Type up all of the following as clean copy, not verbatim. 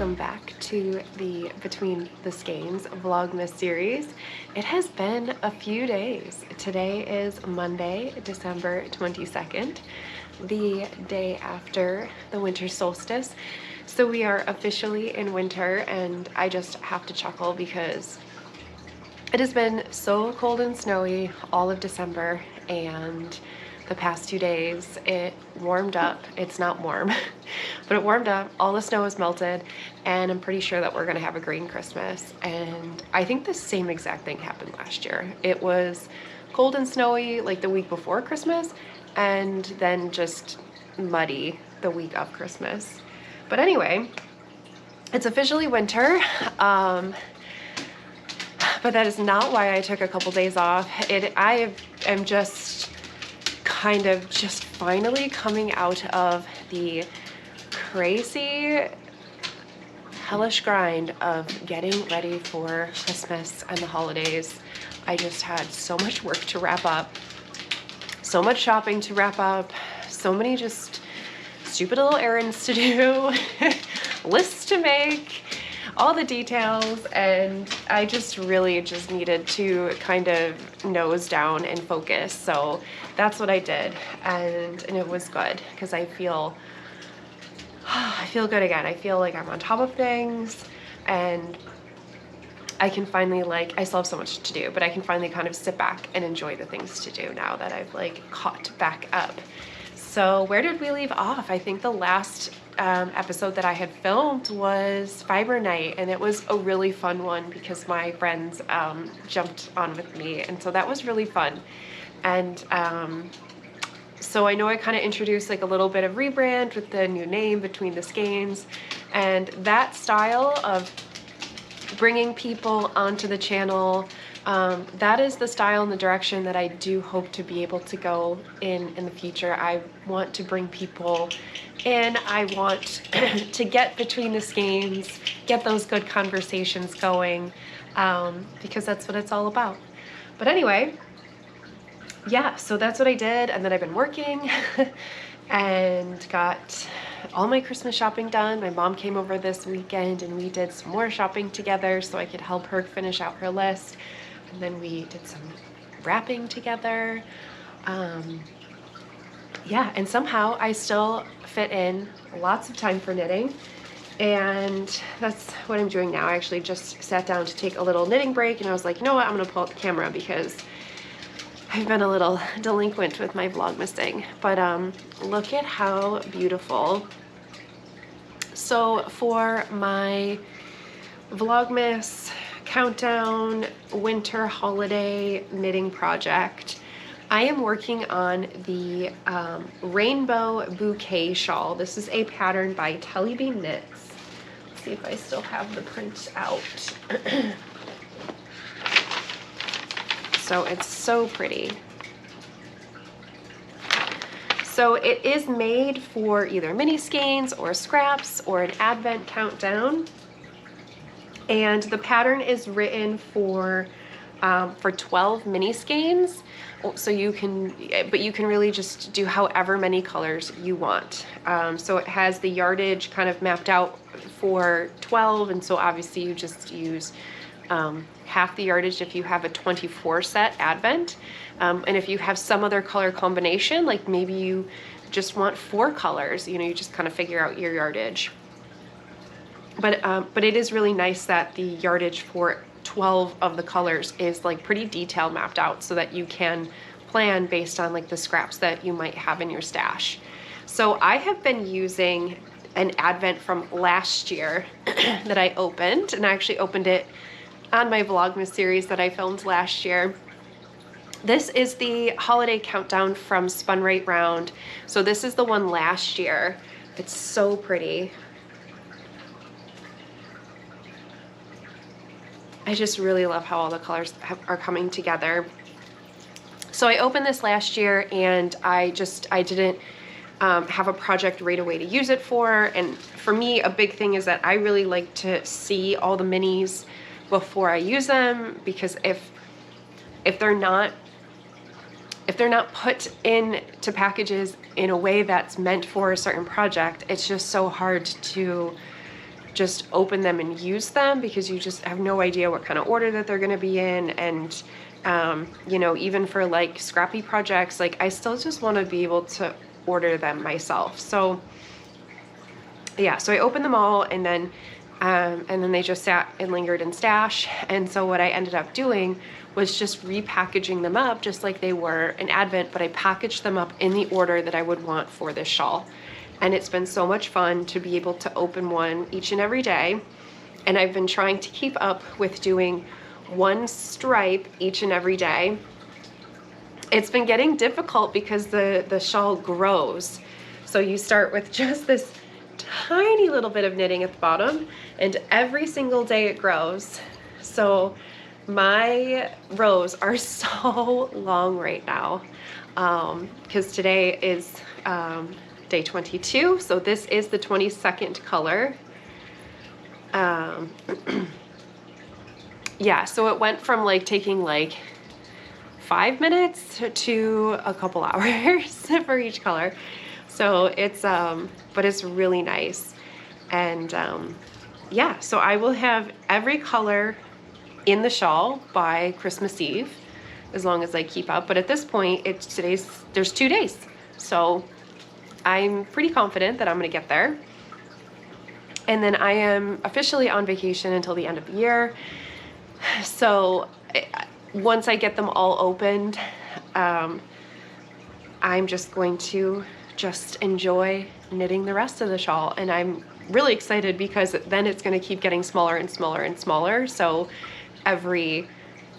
welcome back to the Between the Skeins Vlogmas series. It has been a few days. Today is Monday, December 22nd, the day after the winter solstice. So we are officially in winter, and I just have to chuckle because it has been so cold and snowy all of December, and the past 2 days it warmed up. It's not warm, but it warmed up. All the snow is melted, and I'm pretty sure that we're gonna have a green Christmas. And I think the same exact thing happened last year. It was cold and snowy like the week before Christmas, and then just muddy the week of Christmas. But anyway, it's officially winter. But that is not why I took a couple days off. I am just kind of just finally coming out of the crazy, hellish grind of getting ready for Christmas and the holidays. I just had so much work to wrap up, so much shopping to wrap up, so many just stupid little errands to do, lists to make, all the details, and I just really just needed to kind of nose down and focus. So that's what I did, and it was good because I feel good again. I feel like I'm on top of things, and I can finally, like, I still have so much to do, but I can finally kind of sit back and enjoy the things to do now that I've like caught back up. So where did we leave off? I think the last episode that I had filmed was Fiber Night, and it was a really fun one because my friends jumped on with me, and so that was really fun. And so I know I kind of introduced like a little bit of rebrand with the new name, Between the Skeins, and that style of bringing people onto the channel, that is the style and the direction that I do hope to be able to go in the future. I want to bring people in. I want to get between the skeins, get those good conversations going, because that's what it's all about. But anyway, yeah, so that's what I did, and then I've been working and got all my Christmas shopping done. My mom came over this weekend and we did some more shopping together so I could help her finish out her list. And then we did some wrapping together. Yeah, and somehow I still fit in lots of time for knitting, and that's what I'm doing now. I actually just sat down to take a little knitting break, and I was like, you know what, I'm gonna pull out the camera because I've been a little delinquent with my Vlogmasing. But look at how beautiful. So for my Vlogmas countdown winter holiday knitting project, I am working on the Rainbow Bouquet Shawl. This is a pattern by Telly Bean Knits. Let's see if I still have the print out. So it's so pretty. So it is made for either mini skeins or scraps or an advent countdown. And the pattern is written for 12 mini skeins. So you can, but you can really just do however many colors you want. So it has the yardage kind of mapped out for 12, and so obviously you just use half the yardage if you have a 24 set advent. And if you have some other color combination, like maybe you just want 4 colors, you know, you just kind of figure out your yardage. But it is really nice that the yardage for 12 of the colors is like pretty detailed mapped out so that you can plan based on like the scraps that you might have in your stash. So I have been using an advent from last year that I opened, and I actually opened it on my Vlogmas series that I filmed last year. This is the holiday countdown from Spun Right Round. So this is the one last year. It's so pretty. I just really love how all the colors are coming together. So I opened this last year, and I didn't have a project right away to use it for. And for me, a big thing is that I really like to see all the minis before I use them, because if they're not put into packages in a way that's meant for a certain project, it's just so hard to just open them and use them, because you just have no idea what kind of order that they're going to be in. And you know, even for like scrappy projects, like I still just want to be able to order them myself. So yeah, so I opened them all, and then they just sat and lingered in stash. And so what I ended up doing was just repackaging them up just like they were in Advent, but I packaged them up in the order that I would want for this shawl. And it's been so much fun to be able to open one each and every day. And I've been trying to keep up with doing one stripe each and every day. It's been getting difficult because the shawl grows. So you start with just this tiny little bit of knitting at the bottom, and every single day it grows. So my rows are so long right now, because today is day 22, so this is the 22nd color. Yeah, so it went from like taking like 5 minutes to a couple hours for each color. So it's but it's really nice. And yeah, so I will have every color in the shawl by Christmas Eve, as long as I keep up. But at this point, there's 2 days. So I'm pretty confident that I'm gonna get there. And then I am officially on vacation until the end of the year. So once I get them all opened, I'm just going to just enjoy knitting the rest of the shawl. And I'm really excited because then it's gonna keep getting smaller and smaller and smaller. So every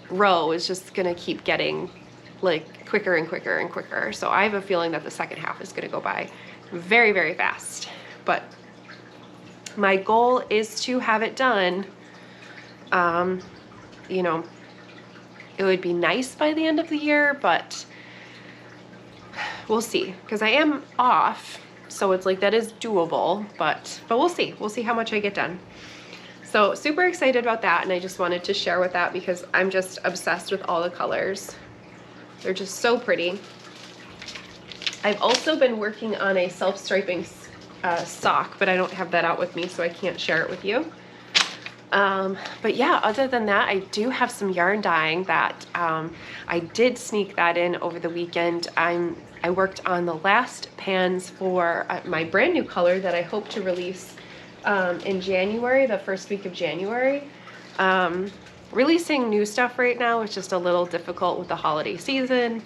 row is just gonna keep getting like quicker and quicker and quicker. So I have a feeling that the second half is gonna go by very, very fast. But my goal is to have it done, you know, it would be nice by the end of the year, but we'll see, because I am off. So it's like, that is doable, but we'll see. We'll see how much I get done. So super excited about that. And I just wanted to share with that because I'm just obsessed with all the colors. They're just so pretty. I've also been working on a self-striping sock, but I don't have that out with me, so I can't share it with you. But yeah, other than that, I do have some yarn dyeing that I did sneak that in over the weekend. I worked on the last pans for my brand new color that I hope to release in January, the first week of January. Releasing new stuff right now is just a little difficult with the holiday season.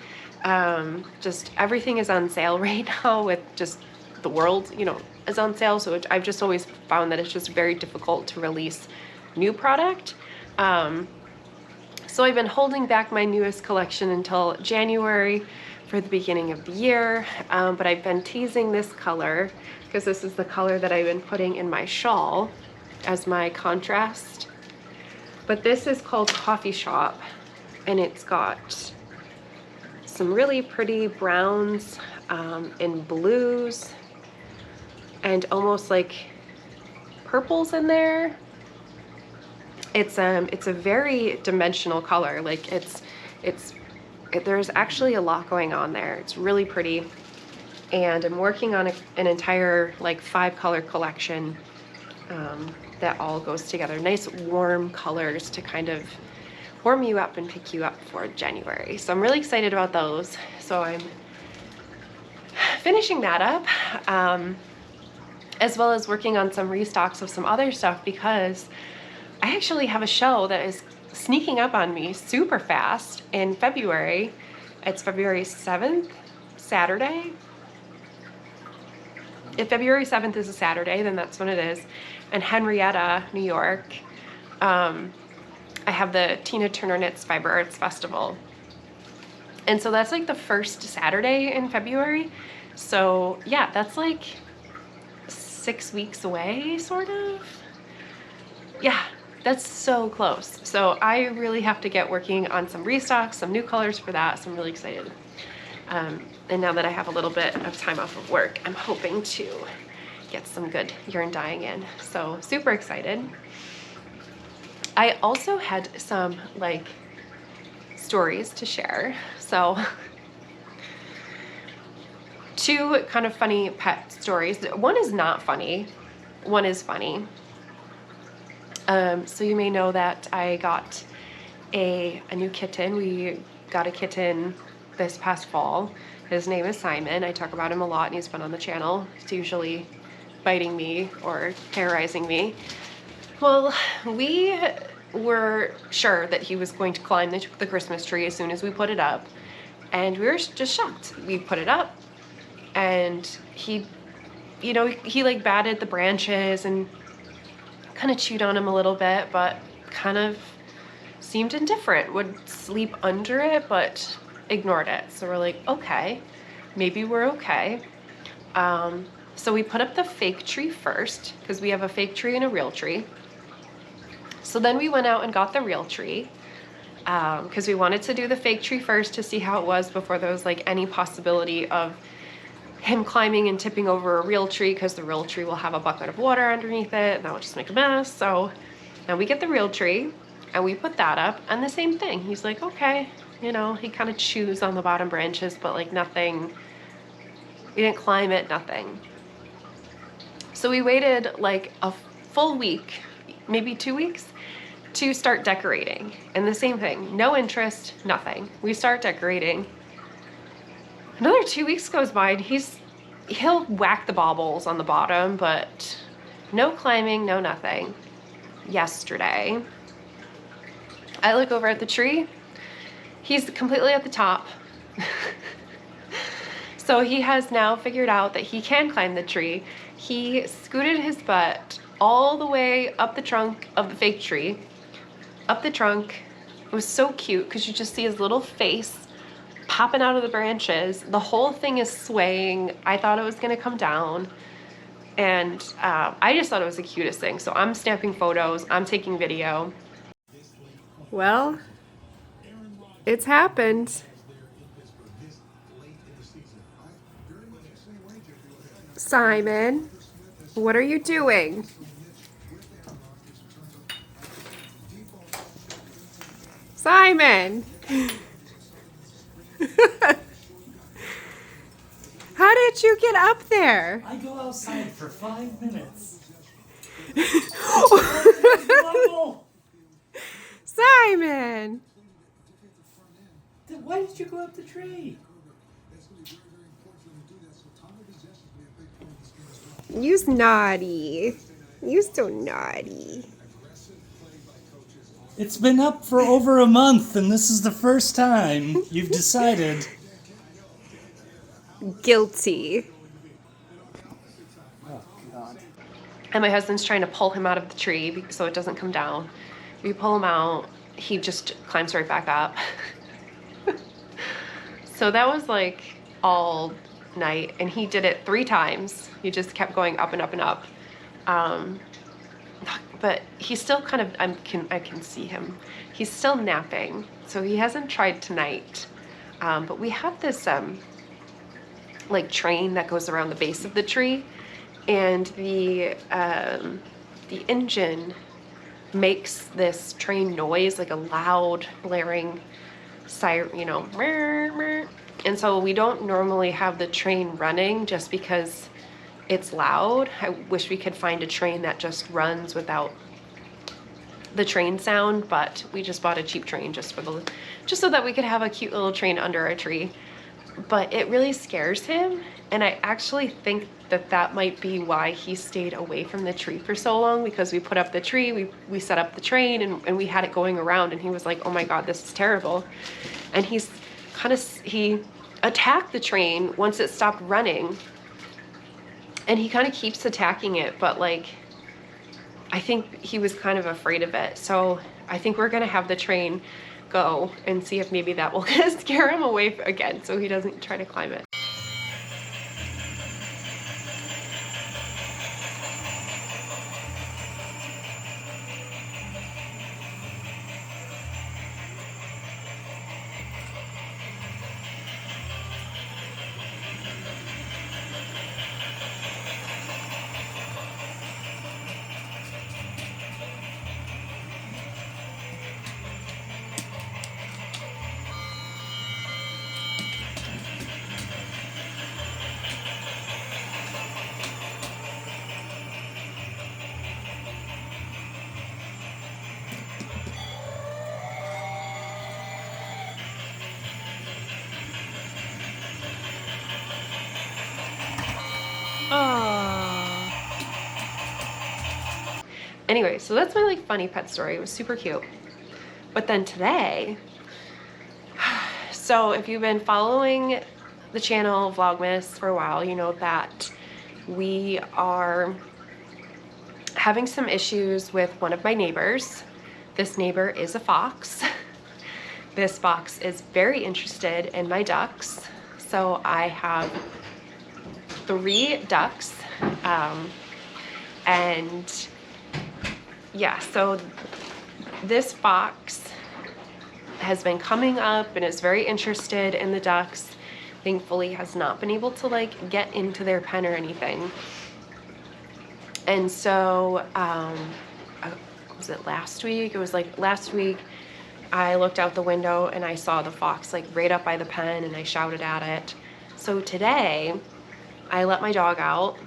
Just everything is on sale right now, with just the world, you know, is on sale. So I've just always found that it's just very difficult to release new product. So I've been holding back my newest collection until January for the beginning of the year. But I've been teasing this color because this is the color that I've been putting in my shawl as my contrast. But this is called Coffee Shop, and it's got some really pretty browns and blues and almost like purples in there. It's a very dimensional color. Like there's actually a lot going on there. It's really pretty. And I'm working on an entire like 5-color collection that all goes together. Nice warm colors to kind of warm you up and pick you up for January. So I'm really excited about those. So I'm finishing that up, as well as working on some restocks of some other stuff, because I actually have a show that is sneaking up on me super fast in February. It's February 7th, Saturday. If February 7th is a Saturday, then that's when it is. In Henrietta, New York, I have the Tina Turner Knits Fiber Arts Festival. And so that's like the first Saturday in February. So yeah, that's like 6 weeks away, sort of. Yeah, that's so close. So I really have to get working on some restocks, some new colors for that. So I'm really excited. And now that I have a little bit of time off of work, I'm hoping to get some good yarn dyeing in. So super excited. I also had some like stories to share. So 2 kind of funny pet stories. One is not funny, one is funny. So you may know that I got a new kitten. We got a kitten this past fall. His name is Simon. I talk about him a lot and he's been on the channel. He's usually biting me or terrorizing me. Well, we were sure that he was going to climb the Christmas tree as soon as we put it up. And we were just shocked. We put it up and he, you know, he like batted the branches and kind of chewed on him a little bit, but kind of seemed indifferent, would sleep under it, but ignored it. So we're like, okay, maybe we're okay. So we put up the fake tree first because we have a fake tree and a real tree. So then we went out and got the real tree because we wanted to do the fake tree first to see how it was before there was like any possibility of him climbing and tipping over a real tree, because the real tree will have a bucket of water underneath it and that will just make a mess. So now we get the real tree and we put that up, and the same thing. He's like, okay, you know, he kind of chews on the bottom branches, but like nothing, we didn't climb it, nothing. So we waited like a full week, maybe 2 weeks, to start decorating. And the same thing, no interest, nothing. We start decorating. Another 2 weeks goes by and he'll whack the baubles on the bottom, but no climbing, no nothing. Yesterday, I look over at the tree. He's completely at the top. So he has now figured out that he can climb the tree. He scooted his butt all the way up the trunk of the fake tree, up the trunk. It was so cute because you just see his little face popping out of the branches. The whole thing is swaying. I thought it was gonna come down. And I just thought it was the cutest thing. So I'm snapping photos, I'm taking video. Well, it's happened. Simon, what are you doing? Simon! How did you get up there? I go outside for 5 minutes. Simon! Why did you go up the tree? You's naughty. You're so naughty. It's been up for over a month, and this is the first time you've decided. Guilty. Oh, God. And my husband's trying to pull him out of the tree so it doesn't come down. We pull him out, he just climbs right back up. So that was like all night, and he did it 3 times. He just kept going up and up and up. But he's still kind of, I can see him. He's still napping, so he hasn't tried tonight. But we have this like train that goes around the base of the tree, and the engine makes this train noise, like a loud blaring siren, you know, and so we don't normally have the train running just because it's loud. I wish we could find a train that just runs without the train sound, but we just bought a cheap train just so that we could have a cute little train under our tree. But it really scares him, and I actually think that that might be why he stayed away from the tree for so long, because we put up the tree, we set up the train, and we had it going around, and he was like, oh my God, this is terrible. And he attacked the train once it stopped running, and he kind of keeps attacking it, but like, I think he was kind of afraid of it. So I think we're gonna have the train go and see if maybe that will scare him away again so he doesn't try to climb it. Anyway, so that's my like funny pet story. It was super cute. But then today, so if you've been following the channel Vlogmas for a while, you know that we are having some issues with one of my neighbors. This neighbor is a fox. This fox is very interested in my ducks. So I have 3 ducks. And yeah, so this fox has been coming up and is very interested in the ducks. Thankfully has not been able to like get into their pen or anything. And so, was it last week? It was like last week I looked out the window and I saw the fox like right up by the pen and I shouted at it. So today I let my dog out,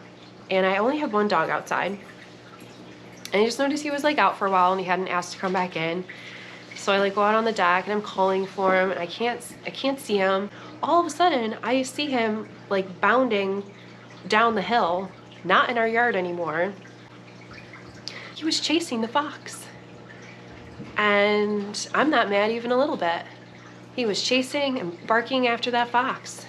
and I only had 1 dog outside. And I just noticed he was like out for a while and he hadn't asked to come back in. So I like go out on the deck and I'm calling for him and I can't see him. All of a sudden I see him like bounding down the hill, not in our yard anymore. He was chasing the fox. And I'm not mad even a little bit. He was chasing and barking after that fox.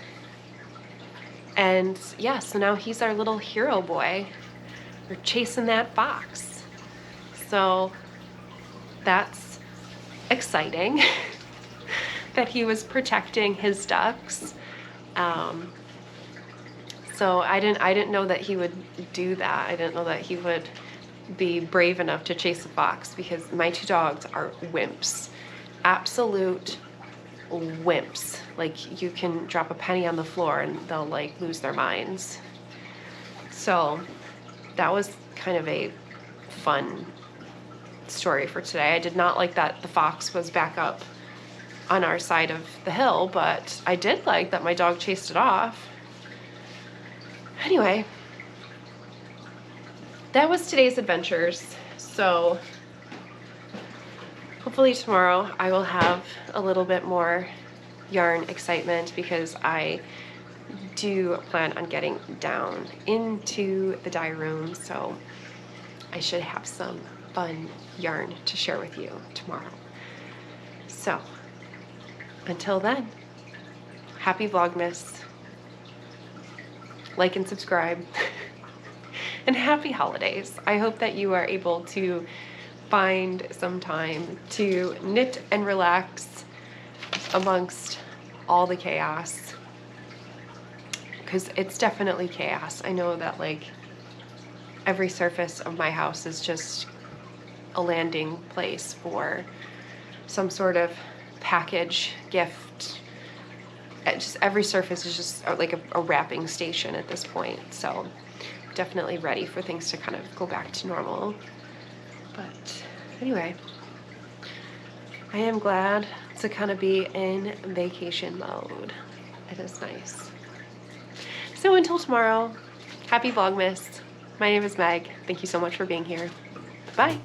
And yeah, so now he's our little hero boy. We're chasing that fox. So that's exciting that he was protecting his ducks. So I didn't know that he would do that. I didn't know that he would be brave enough to chase a fox, because my 2 dogs are wimps. Absolute wimps. Like, you can drop a penny on the floor and they'll like lose their minds. So that was kind of a fun story for today. I did not like that the fox was back up on our side of the hill, but I did like that my dog chased it off. Anyway, that was today's adventures. So hopefully tomorrow I will have a little bit more yarn excitement, because I do plan on getting down into the dye room, so I should have some fun yarn to share with you tomorrow. So until then, happy Vlogmas, like and subscribe, and happy holidays. I hope that you are able to find some time to knit and relax amongst all the chaos, because it's definitely chaos. I know that like every surface of my house is just a landing place for some sort of package, gift. Just every surface is just like a wrapping station at this point. So definitely ready for things to kind of go back to normal. But anyway, I am glad to kind of be in vacation mode. It is nice. So until tomorrow, happy Vlogmas. My name is Meg. Thank you so much for being here. Bye.